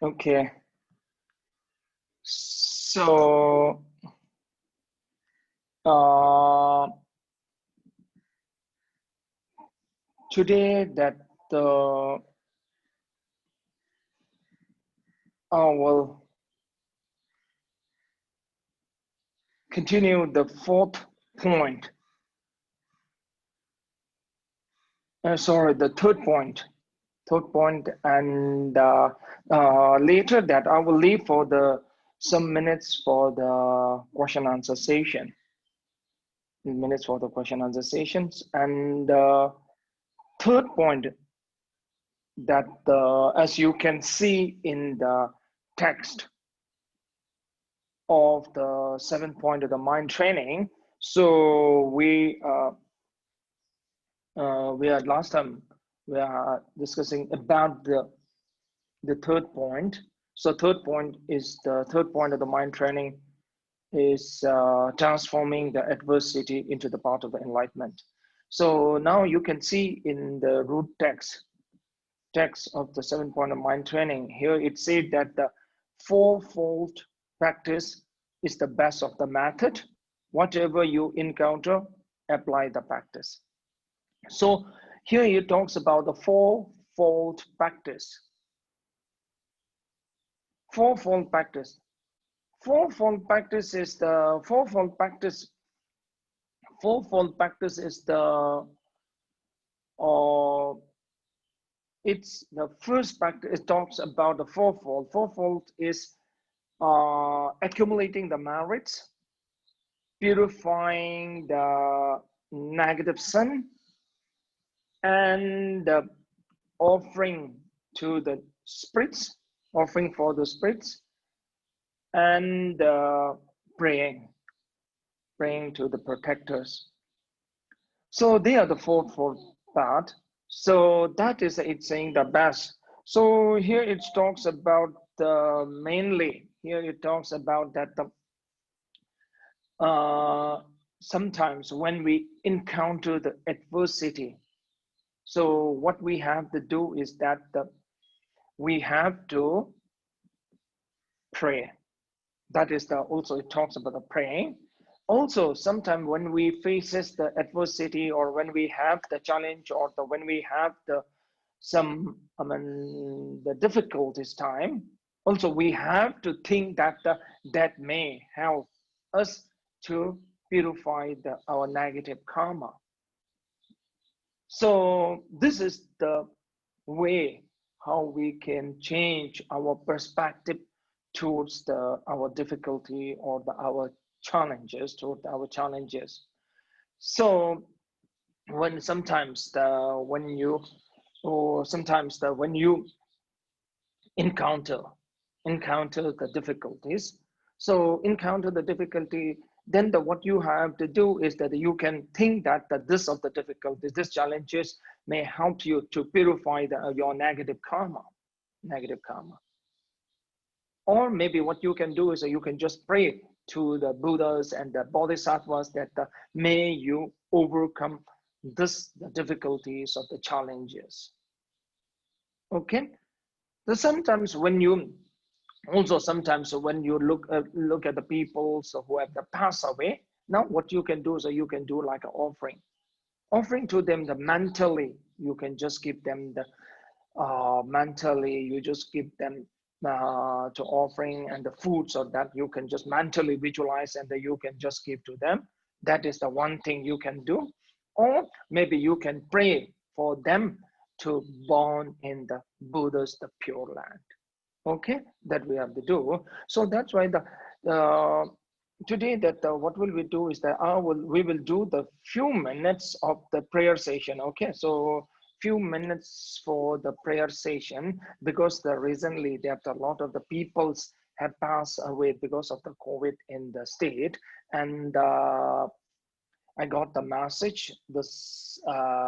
Okay. So today that I will continue the fourth point. Sorry, the third point. And later that I will leave for some minutes for the question answer session. Minutes for the question answer sessions. And third point that as you can see in the text of the 7th point of the mind training. So we had last time we are discussing about the third point. So third point is the third point of the mind training is transforming the adversity into the part of the enlightenment. So now you can see in the root text of the 7th point of mind training, here it said that the fourfold practice is the best of the method. Whatever you encounter, apply the practice. So here it talks about the fourfold practice. Fourfold practice. Fourfold practice is the fourfold practice. Fourfold practice is the it's the first practice. It talks about the fourfold. Fourfold is accumulating the merits, purifying the negative sin, and offering to the spirits, offering for the spirits, and praying to the protectors. So they are the fourfold part. So that is it's saying the best. So here it talks about mainly here it talks about that sometimes when we encounter the adversity, so what we have to do is that we have to pray. That is also it talks about the praying. Also, sometimes when we faces the adversity or when we have the challenge or when we have the difficulties time, also we have to think that that may help us to purify our negative karma. So this is the way how we can change our perspective towards our difficulty or our challenges. So when sometimes when you encounter the difficulties, then what you have to do is that you can think that the difficulties, these challenges may help you to purify your negative karma. Or maybe what you can do is that you can just pray to the Buddhas and the Bodhisattvas that may you overcome the difficulties of the challenges. Okay. So sometimes when you look at the people who have passed away, now what you can do is that you can do like an offering to them mentally. You can just give them mentally, you just give them to offering and the food, so that you can just mentally visualize and that you can just give to them. That is the one thing you can do. Or maybe you can pray for them to born in the Buddha's pure land. Okay, that we have to do. So that's why today what will we do is that we will do the few minutes of the prayer session. Okay, so few minutes for the prayer session, because recently that a lot of the peoples have passed away because of the COVID in the state, and I got the message this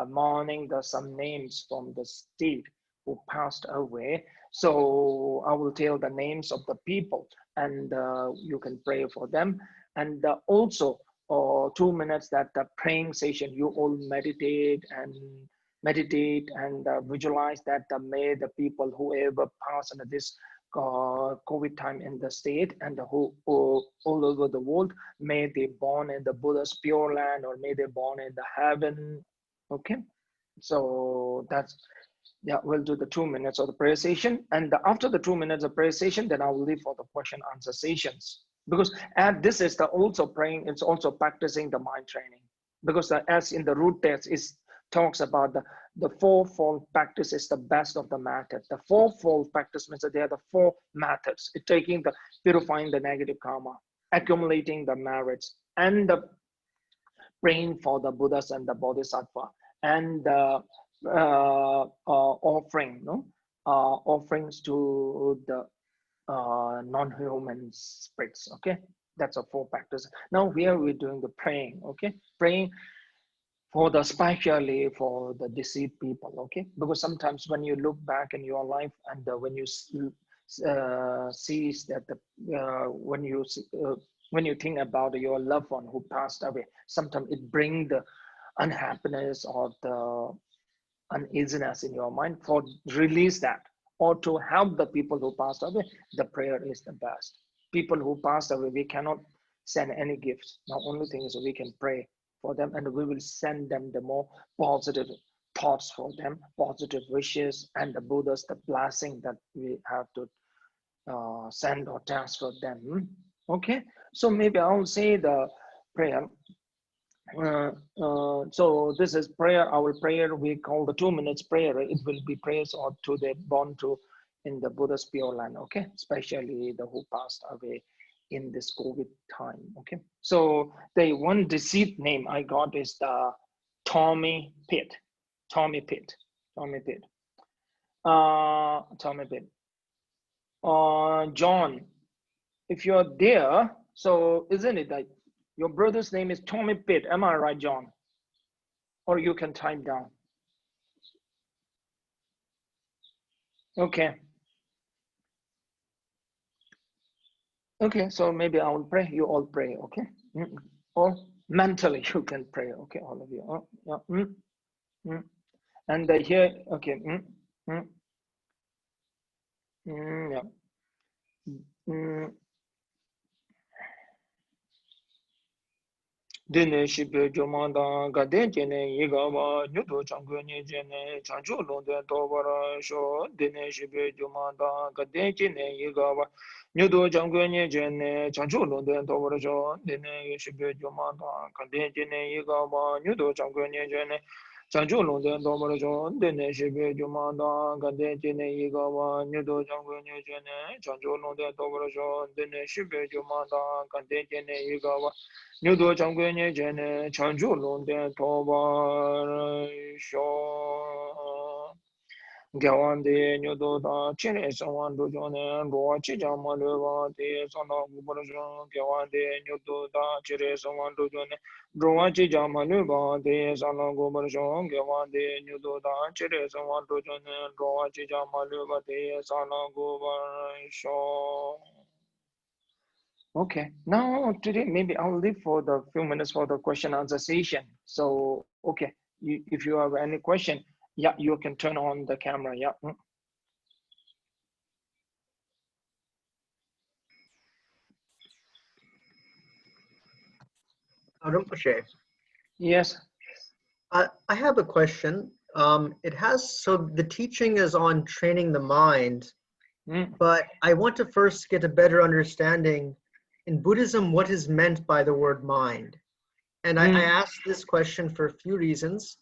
morning. There's some names from the state who passed away. So I will tell the names of the people, and you can pray for them. And also 2 minutes that the praying session, you all meditate and visualize that may the people whoever pass under this COVID time in the state and who all over the world, may they born in the Buddha's pure land, or may they born in the heaven. Okay, so that's, yeah, we'll do the 2 minutes of the prayer session, and after the 2 minutes of prayer session, then I will leave for the question answer sessions. Because and this is the also praying, it's also practicing the mind training, because as in the root text is talks about the fourfold practice is the best of the method. The fourfold practice means that there are the 4 methods. It's taking the purifying the negative karma, accumulating the merits, and the praying for the Buddhas and the Bodhisattva, and offering, offerings to the non-human spirits. Okay, that's a 4 practice. Now here we're doing the praying. Okay, praying for the, especially for the deceased people. Okay, because sometimes when you look back in your life, and when you see that when you think about your loved one who passed away, sometimes it brings the unhappiness or the uneasiness in your mind. For release that, or to help the people who passed away, the prayer is the best. People who passed away, we cannot send any gifts. The only thing is we can pray for them, and we will send them the more positive thoughts for them, positive wishes, and the Buddha's the blessing that we have to send or transfer them. Okay, so maybe I'll say the prayer. So this is prayer. Our prayer we call the 2 minutes prayer. It will be prayers or to the born to in the Buddha's pure land. Okay, especially the who passed away in this COVID time. Okay, so the one deceased name I got is the Tommy Pitt. Tommy Pitt. Tommy Pitt. Tommy Pitt. John, if you're there, so isn't it that your brother's name is Tommy Pitt? Am I right, John? Or you can type down. Okay. Okay, so maybe I will pray. You all pray, okay? Or mentally you can pray, okay, all of you. Oh, yeah. And here, okay. Yeah. Dine shibe jomanda gade jene yigawa nyudo changweni jene chanchu londe tobara sho. Dine shibe jomanda gade jene yigawa nyudo changweni jene chanchu londe tobara sho. Dine shibe jomanda gade jene yigawa nyudo changweni jene chanchu londe tobara sho. Dine shibe jomanda gade jene yigawa nyudo changweni jene chanchu londe tobara sho. Dine shibe jomanda gade jene yigawa Nyudo Changwenye Jene Chanju Lunde Tobar Sho Gyawande Nyudo Da Chine Sawandu Jone Roa Chijama Leva De Sana Gubarjo Gyawande Nyudo Da Chire Sawandu Jone Roa Chijama Leva De Sana Gubarjo Gyawande Nyudo Da Chire Sawandu Jone Roa Chijama Leva De Sana Gubarjo. Okay, now today maybe I'll leave for the few minutes for the question answer session. So, okay, if you have any question, yeah, you can turn on the camera, yeah. Rinpoche. Yes. I have a question. So the teaching is on training the mind, but I want to first get a better understanding in Buddhism, what is meant by the word mind? And I asked this question for a few reasons.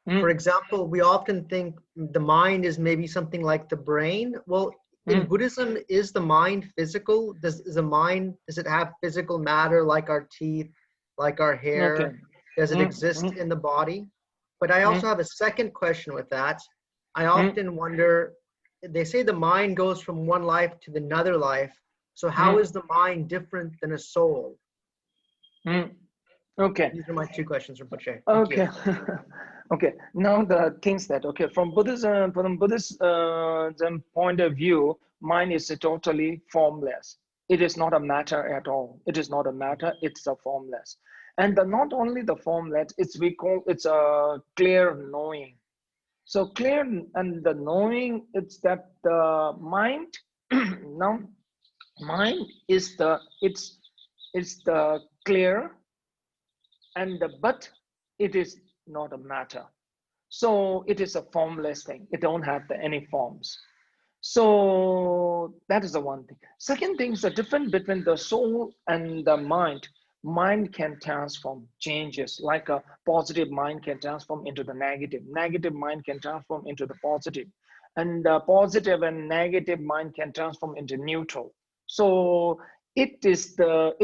For example, we often think the mind is maybe something like the brain. Well, in Buddhism, is the mind physical? Does it have physical matter like our teeth, like our hair? Okay. Does it exist in the body? But I also have a second question with that. I often wonder, they say the mind goes from one life to another life. So how is the mind different than a soul? Okay. These are my 2 questions, Rinpoche. Okay. Okay, now the things that, okay, from Buddhism point of view, mind is totally formless. It is not a matter at all. It is not a matter, it's a formless. And not only the formless, it's a clear knowing. So clear and the knowing, it's that the mind, now mind is it's the clear, and but it is not a matter. So it is a formless thing. It don't have any forms. So that is the one thing. Second thing is the difference between the soul and the mind. Mind can transform, changes, like a positive mind can transform into the negative. Negative mind can transform into the positive. And the positive and negative mind can transform into neutral. So it will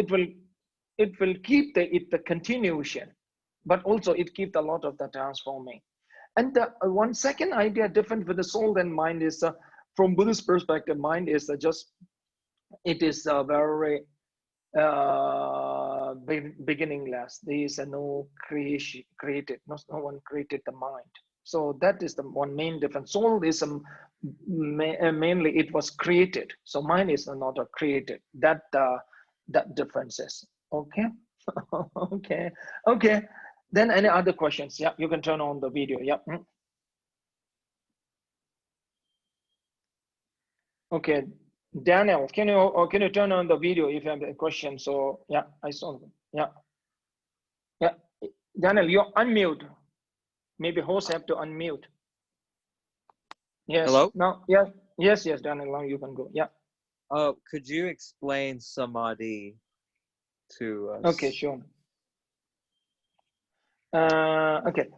keep the continuation, but also it keeps a lot of the transforming. And the one second idea different with the soul and mind is from Buddhist perspective, mind is it is very beginningless. There is no creation created. No one created the mind. So that is the one main difference. Soul is mainly it was created. So mind is not created. That difference is. Okay. Okay. Okay. Then any other questions? Yeah, you can turn on the video. Yeah. Okay, Daniel, can you turn on the video if you have a question? So yeah, I saw them. Yeah. Yeah. Daniel, you're unmute. Maybe host have to unmute. Yes. Hello? No, yeah. Yes, Daniel, now you can go. Yeah. Could you explain samadhi to us? Okay, sure. Okay.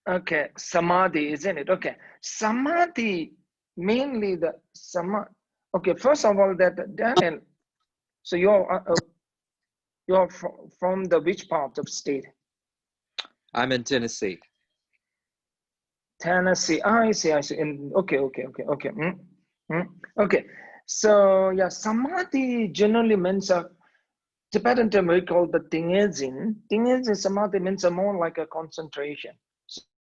Okay, samadhi, isn't it? Okay, samadhi, mainly the samadhi. Okay, first of all, that Daniel, so you're from the which part of state? I'm in Tennessee. Tennessee. I see. Okay. Okay. So yeah, samadhi generally means a Tibetan term we call the tingezin. Tingezin samadhi means more like a concentration.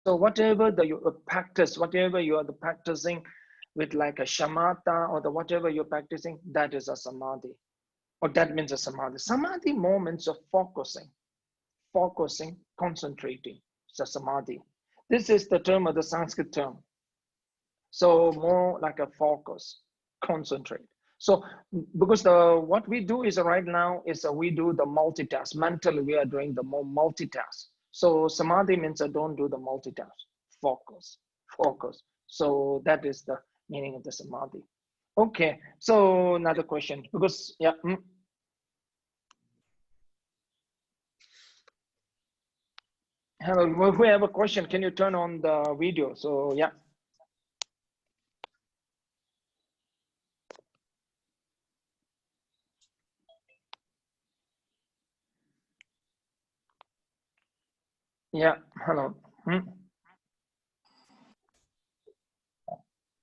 So whatever you practice, whatever you are practicing with like a shamatha or whatever you're practicing, that is a samadhi, or that means a samadhi. Samadhi moments of focusing, concentrating. It's a samadhi. This is the term of the Sanskrit term. So more like a focus, concentrate. So because what we do is right now is we do the multitask. Mentally, we are doing the more multitask. So samadhi means don't do the multitask. Focus. So that is the meaning of the samadhi. Okay. So another question, because yeah. Hello, if we have a question, can you turn on the video? So yeah. Yeah, hello.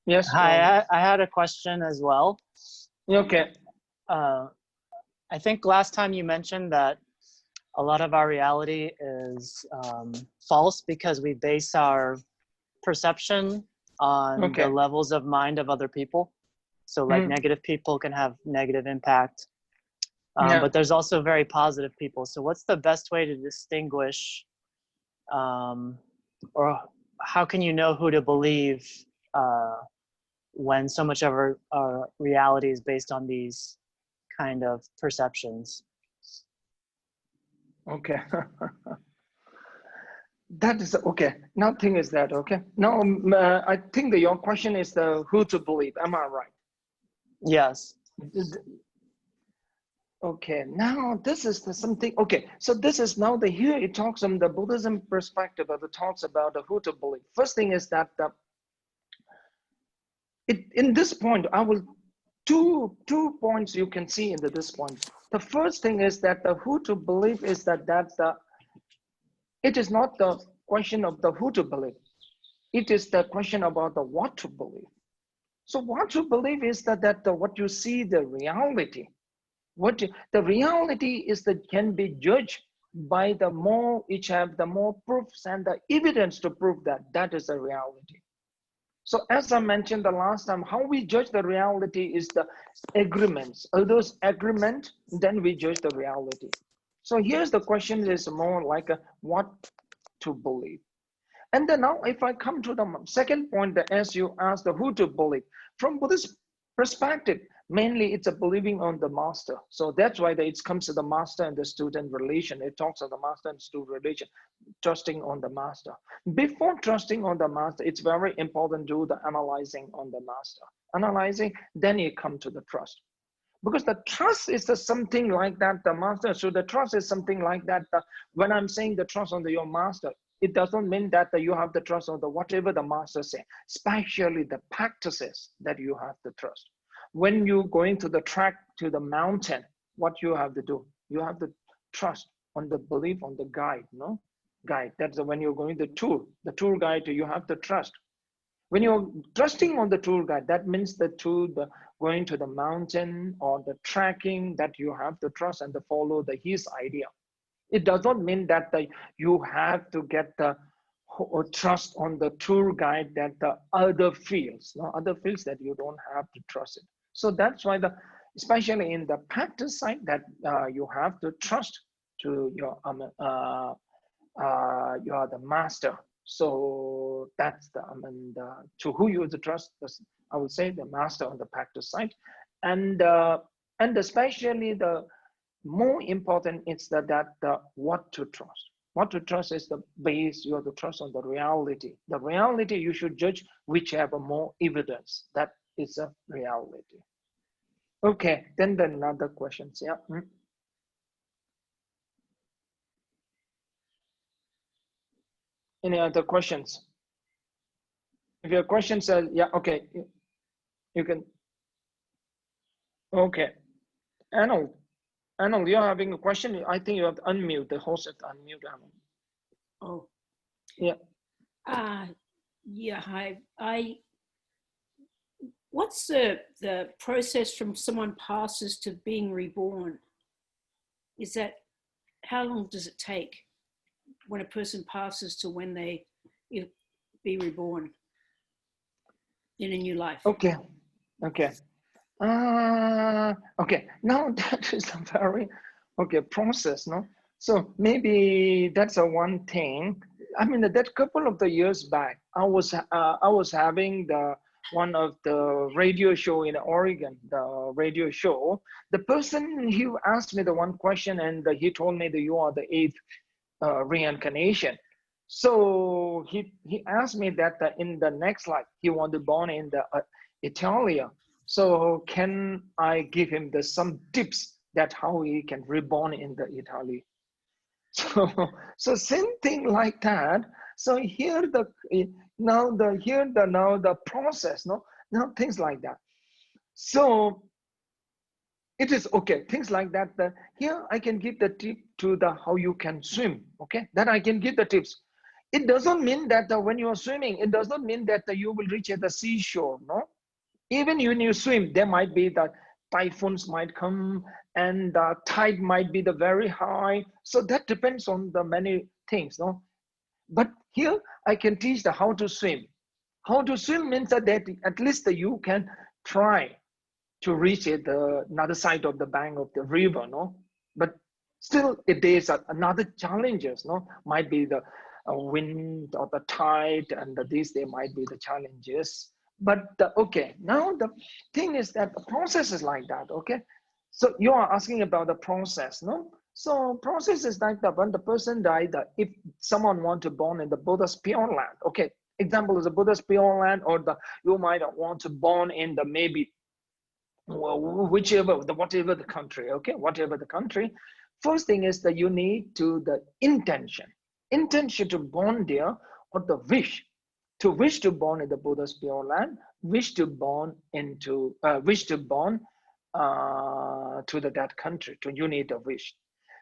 Yes. Hi, I had a question as well. Okay. I think last time you mentioned that a lot of our reality is false because we base our perception on the levels of mind of other people. So like negative people can have negative impact, but there's also very positive people. So what's the best way to distinguish, or how can you know who to believe when so much of our reality is based on these kind of perceptions? Okay. That is okay. Now thing is that okay. Now I think that your question is the who to believe. Am I right? Yes. Okay. Now this is something. Okay. So this is now here it talks from the Buddhism perspective, but it talks about the who to believe. First thing is that in this point I will two points you can see in this point. The first thing is that the who to believe is that it is not the question of the who to believe. It is the question about the what to believe. So what to believe is that what you see, the reality. The reality is that can be judged by the more each have the more proofs and the evidence to prove that that is a reality. So as I mentioned the last time, how we judge the reality is the agreements. All those agreement, then we judge the reality. So here's the question is more like what to believe. And then now if I come to the second point, that as you asked, the who to believe. From Buddhist perspective, mainly it's a believing on the master. So that's why it comes to the master and the student relation. It talks of the master and student relation, trusting on the master. Before trusting on the master, it's very important to do the analyzing on the master. Analyzing, then you come to the trust. Because the trust is something like that, the master. So the trust is something like that. When I'm saying the trust on your master, it doesn't mean that you have the trust on the whatever the master say, especially the practices that you have to trust. When you're going to the track to the mountain, what you have to do? You have to trust on the belief on the guide, no? Guide, that's when you're going the tour guide, you have to trust. When you're trusting on the tour guide, that means the going to the mountain or the trekking, that you have to trust and to follow his idea. It does not mean that you have to get the trust on the tour guide that the other fields, no other fields that you don't have to trust it. So that's why especially in the practice side, that you have to trust to your you are the master. So that's to who you trust. I would say the master on the practice side, and especially the more important is that what to trust. What to trust is the base. You have to trust on the reality. The reality you should judge whichever more evidence. That is a reality. Okay, then another questions. Yeah. Any other questions? If your questions are, yeah, okay, you can. Okay, Arnold, you're having a question. I think you have to unmute, the host has to unmute Arnold. Oh. Yeah. Yeah, hi. What's the process from someone passes to being reborn? How long does it take when a person passes to when they be reborn in a new life? Okay. Okay. Okay. Now that is a very process, no? So maybe that's one thing. I mean, that couple of the years back, I was having one of the radio show in Oregon, the radio show. The person, he asked me the one question, and he told me that you are the 8th reincarnation. So he asked me that in the next life he wanted born in the Italia. So can I give him some tips that how he can reborn in the Italy? So same thing like that. So here the process, no, now things like that. So it is okay, things like that. Here I can give the tip to how you can swim. Okay, that I can give the tips. It doesn't mean that when you are swimming, it does not mean that you will reach at the seashore. No, even when you swim, there might be the typhoons might come and the tide might be very high. So that depends on the many things. No, but here I can teach how to swim. How to swim means that at least you can try to reach another side of the bank of the river, no? But still, it is another challenges, no? Might be the wind or the tide, and they might be the challenges. But okay, now the thing is that the process is like that, okay? So you are asking about the process, no? So process is like that when the person died, if someone want to born in the Buddha's pure land, okay? Example is the Buddha's pure land, or you might want to born in the maybe whatever the country, okay, whatever the country. First thing is that you need the intention to born there, or the wish to born in the Buddha's pure land, wish to born to that country. You need a wish.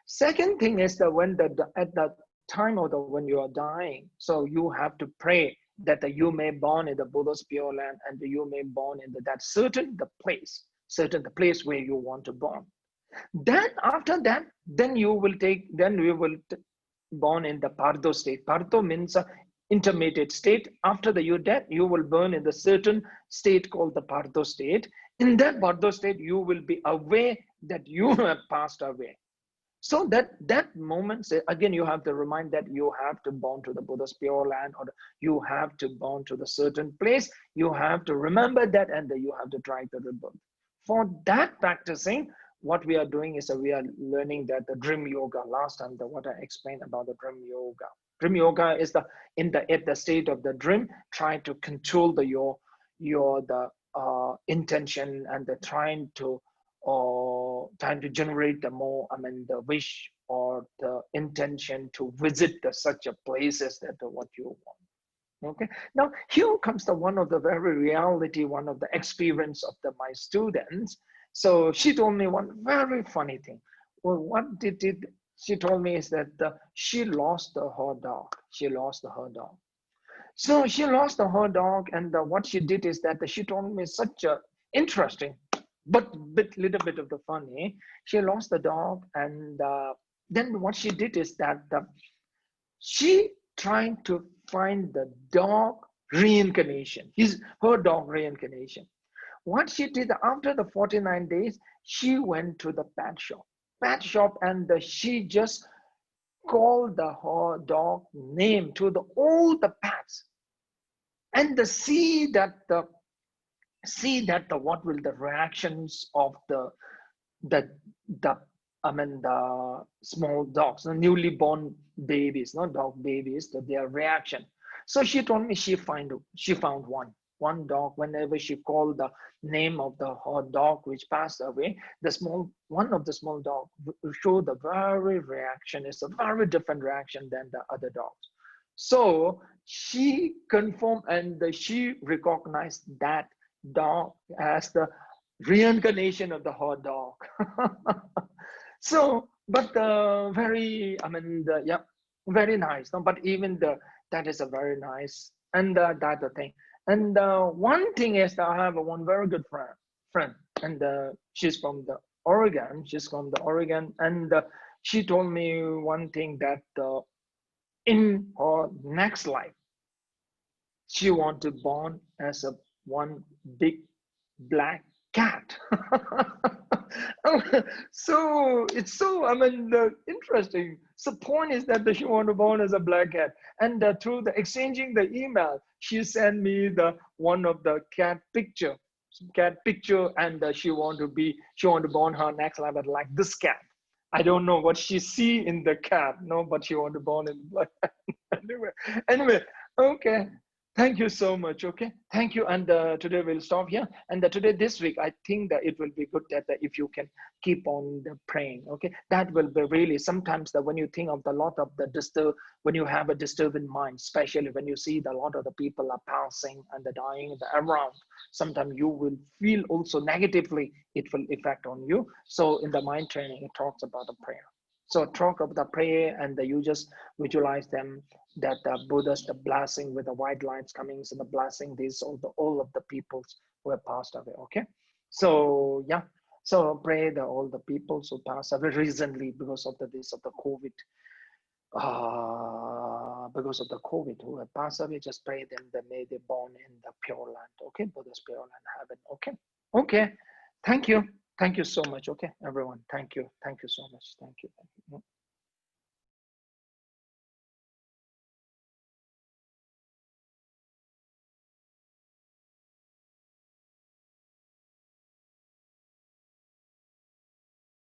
Second thing is that when at the time of when you are dying, so you have to pray that you may born in the Buddha's pure land, and you may born in that certain place where you want to born. Then after that, then you will born in the Pardo state. Pardo means intermediate state. After your death, you will burn in the certain state called the Pardo state. In that Pardo state, you will be aware that you have passed away. So that moment, again, you have to remind that you have to born to the Buddha's pure land, or you have to born to the certain place. You have to remember that, and then you have to try to rebirth. For that practicing, what we are doing is we are learning that the dream yoga. Last time, what I explained about the dream yoga. Dream yoga is at the state of the dream, trying to control the intention and the trying to generate the wish or the intention to visit such a places that what you want. Okay, now here comes one of the very reality, one of the experience of my students. So she told me one very funny thing. Well, what she told me is that she lost her dog. She lost her dog. So she lost her dog, and what she did is that she told me such a interesting, but little bit of the funny. She lost the dog, and then what she did is that she trying to find the dog reincarnation, her dog reincarnation. What she did after the 49 days, she went to the pet shop, and she just called her dog name to all the pets, and see that what will the reactions of the small dogs, the newly born babies, not dog babies, their reaction. So she told me she found one dog. Whenever she called the name of her dog which passed away, one of the small dog showed the very reaction. It's a very different reaction than the other dogs. So she confirmed, and she recognized that dog as the reincarnation of her dog. So, but very very nice. No? But even that is a very nice, and that the thing. And one thing is that I have one very good friend, and she's from the Oregon. She's from the Oregon, and she told me one thing that in her next life, she want to born as one big black cat. So it's so interesting. So point is that she want to born as a black cat, and through the exchanging the email, she sent me one of the cat picture, and she want to born her next life like this cat. I don't know what she see in the cat, no, but she want to born in black. Anyway, okay. Thank you so much. Okay, thank you. And today we'll stop here. And this week, I think that it will be good that if you can keep on praying. Okay, that will be really sometimes that when you think of the lot of when you have a disturbing mind, especially when you see a lot of the people are passing and dying around, sometimes you will feel also negatively. It will affect on you. So in the mind training, it talks about the prayer. So talk of the prayer, and you just visualize them, that the Buddha's the blessing with the white lights coming, so the blessing these all of the peoples who have passed away. Okay, so yeah, so pray that all the peoples who passed away recently because of the COVID, because of the COVID who have passed away, just pray them that may they born in the pure land. Okay, Buddha's pure land, heaven. Okay, thank you so much. Okay, everyone, thank you so much. Thank you.